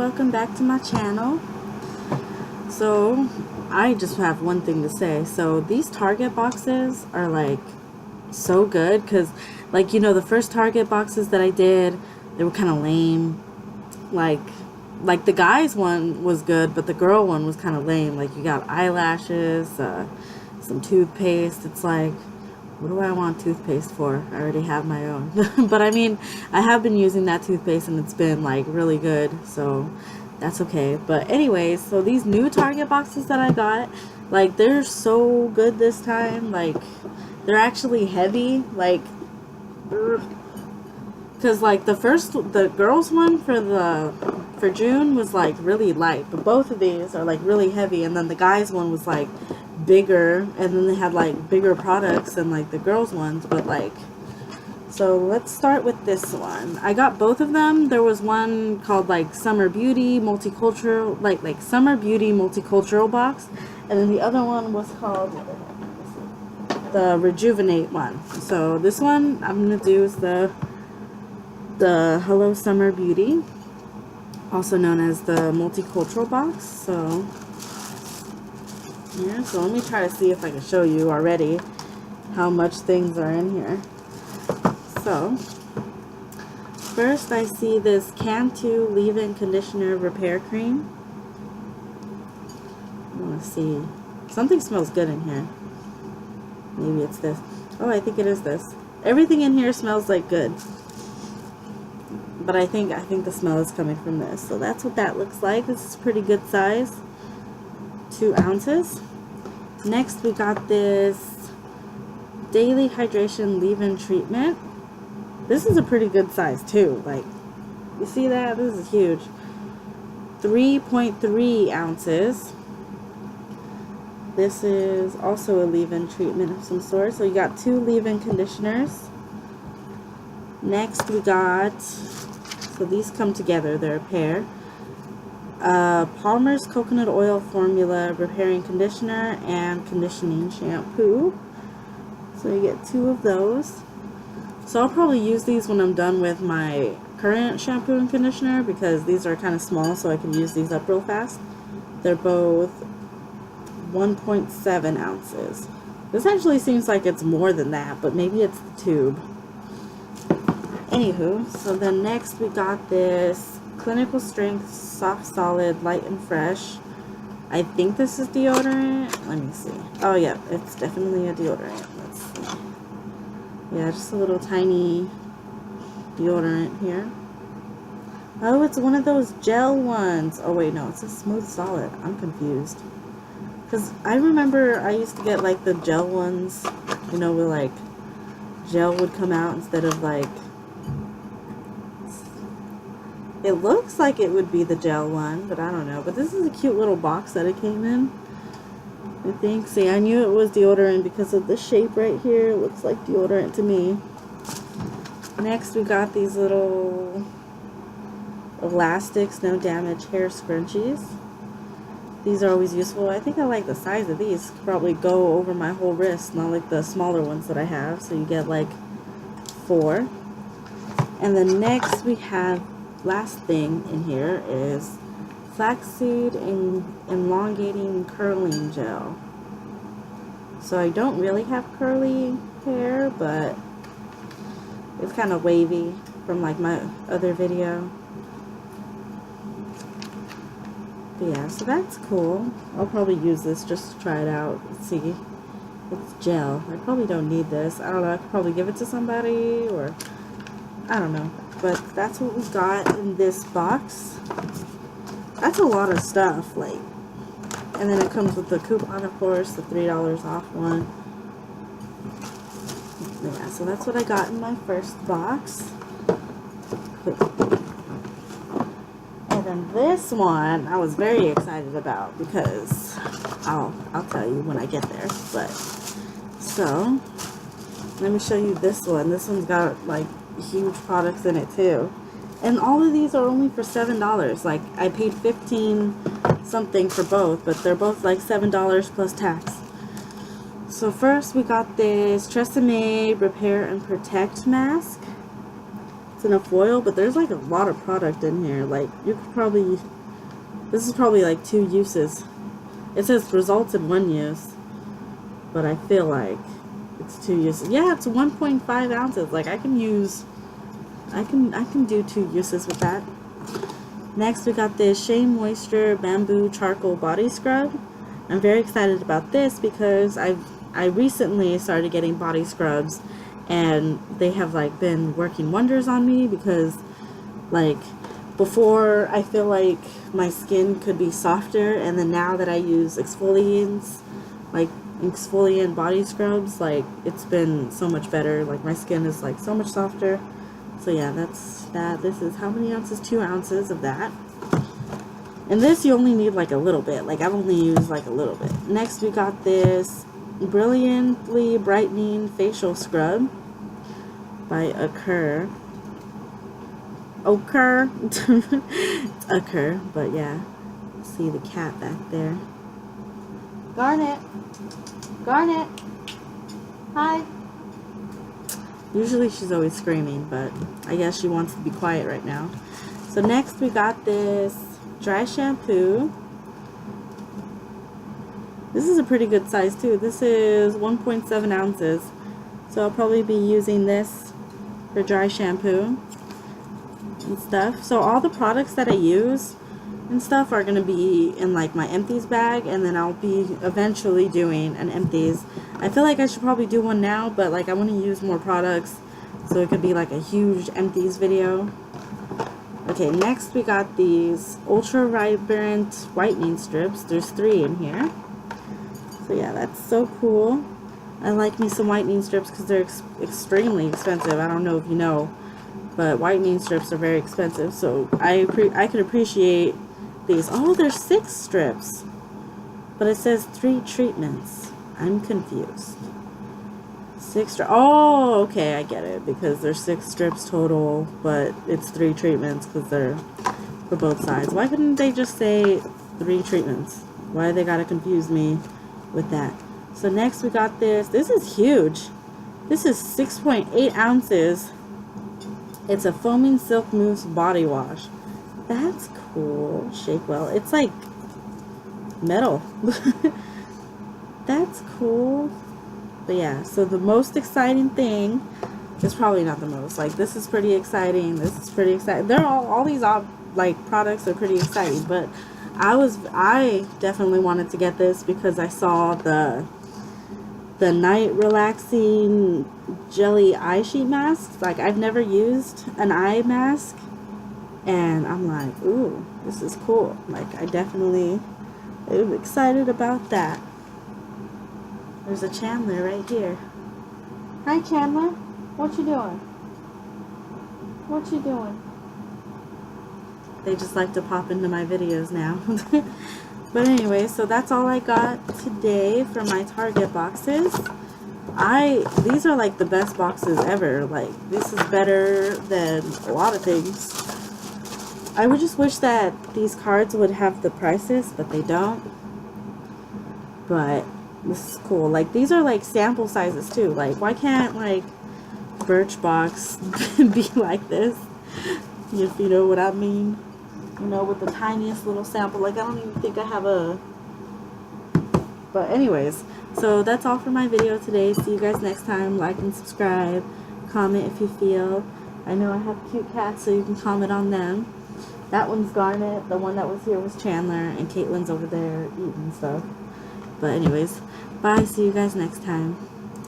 welcome back to my channel. So I just have one thing to say. So these Target boxes are like so good, because like, you know, the first Target boxes that I did, they were kind of lame. Like the guys one was good, but the girl one was kind of lame. Like, you got eyelashes, some toothpaste. It's like, what do I want toothpaste for? I already have my own. But I mean, I have been using that toothpaste and it's been like really good, so that's okay. But anyways, so these new Target boxes that I got, like, they're so good this time. Like, they're actually heavy, like, because like the girls one for June was like really light, but both of these are like really heavy, and then the guys one was like bigger, and then they had like bigger products than like the girls ones. But like, so let's start with this one. I got both of them. There was one called like Summer Beauty Multicultural, like Summer Beauty Multicultural box, and then the other one was called the Rejuvenate one. So this one I'm gonna do is the Hello Summer Beauty, also known as the Multicultural box. So yeah, so let me try to see if I can show you already how much things are in here. So first I see this Cantu Leave-in Conditioner Repair Cream. I want to see, something smells good in here. Maybe it's this. Oh, I think it is this. Everything in here smells like good, but I think the smell is coming from this. So that's what that looks like. This is pretty good size, 2 ounces. Next we got this Daily Hydration Leave-in Treatment. This is a pretty good size too. Like, you see that? This is huge. 3.3 ounces. This is also a leave-in treatment of some sort. So you got 2 leave-in conditioners. Next we got, so these come together, they're a pair. Palmer's Coconut Oil Formula Repairing Conditioner and Conditioning Shampoo. So you get 2 of those. So I'll probably use these when I'm done with my current shampoo and conditioner, because these are kind of small, so I can use these up real fast. They're both 1.7 ounces. This actually seems like it's more than that, but maybe it's the tube. Anywho, so then next we got this Clinical Strength Soft Solid Light and Fresh. I think this is deodorant. Let me see. Oh yeah, it's definitely a deodorant. Let's see. Yeah, just a little tiny deodorant here. Oh, it's one of those gel ones. Oh wait, no, it's a smooth solid. I'm confused. Because I remember I used to get like the gel ones, you know, where like gel would come out instead of like, it looks like it would be the gel one, but I don't know. But this is a cute little box that it came in, I think. See, I knew it was deodorant because of the shape right here. It looks like deodorant to me. Next, we got these little Elastics No Damage Hair Scrunchies. These are always useful. I think I like the size of these. Could probably go over my whole wrist, not like the smaller ones that I have. So you get like 4. And then next we have, last thing in here is Flaxseed Elongating Curling Gel. So I don't really have curly hair, but it's kind of wavy from like my other video. But yeah, so that's cool. I'll probably use this just to try it out. Let's see. It's gel. I probably don't need this. I don't know. I could probably give it to somebody, or I don't know. But that's what we got in this box. That's a lot of stuff, like. And then it comes with the coupon, of course, the $3 off one. Yeah, so that's what I got in my first box. And then this one I was very excited about, because I'll tell you when I get there. But so let me show you this one. This one's got like huge products in it too, and all of these are only for $7. Like, I paid 15 something for both, but they're both like $7 plus tax. So first we got this Tresemme Repair and Protect mask. It's in a foil, but there's like a lot of product in here. Like, you could probably, this is probably like 2 uses. It says results in 1 use, but I feel like it's 2 uses. Yeah, it's 1.5 ounces. Like, I can use, I can do 2 uses with that. Next, we got this SheaMoisture Bamboo Charcoal Body Scrub. I'm very excited about this because I recently started getting body scrubs, and they have like been working wonders on me because like before I feel like my skin could be softer, and then now that I use exfoliants, like exfoliant body scrubs, like it's been so much better. Like my skin is like so much softer. So yeah, that's that. This is how many ounces? 2 ounces of that. And this you only need like a little bit. Like I've only used like a little bit. Next we got this Brilliantly Brightening Facial Scrub by Acure. It's Acure, but yeah. See the cat back there. Garnet! Garnet! Hi! Usually she's always screaming, but I guess she wants to be quiet right now. So next we got this dry shampoo. This is a pretty good size too. This is 1.7 ounces. So I'll probably be using this for dry shampoo and stuff. So all the products that I use and stuff are going to be in like my empties bag, and then I'll be eventually doing an empties. I feel like I should probably do one now, but like I want to use more products so it could be like a huge empties video. Okay, next we got these ultra vibrant whitening strips. There's 3 in here. So yeah, that's so cool. I like me some whitening strips because they're extremely expensive. I don't know if you know, but whitening strips are very expensive. So I could appreciate these. Oh, there's 6 strips, but it says 3 treatments. I'm confused. 6 strips. Oh, okay, I get it, because there's 6 strips total, but it's 3 treatments because they're for both sides. Why couldn't they just say 3 treatments? Why they gotta confuse me with that? So next we got this. This is huge. This is 6.8 ounces. It's a foaming silk mousse body wash. That's cool. Shake well. It's like metal. That's cool. But yeah, so the most exciting thing is probably not the most. Like, this is pretty exciting. This is pretty exciting. They're all these like products are pretty exciting, but I definitely wanted to get this because I saw the night relaxing jelly eye sheet masks. Like, I've never used an eye mask, and I'm like, ooh, this is cool. Like, I'm excited about that. There's a Chandler right here. Hi, Chandler. What you doing? What you doing? They just like to pop into my videos now. But anyway, so that's all I got today for my Target boxes. These are like the best boxes ever. Like, this is better than a lot of things. I would just wish that these cards would have the prices, but they don't. But this is cool. Like, these are like sample sizes too. Like, why can't like Birchbox be like this? If you know what I mean. You know, with the tiniest little sample. Like, I don't even think I have a... But anyways, so that's all for my video today. See you guys next time. Like and subscribe. Comment if you feel. I know I have cute cats, so you can comment on them. That one's Garnet. The one that was here was Chandler. And Caitlin's over there eating stuff. But anyways, bye. See you guys next time.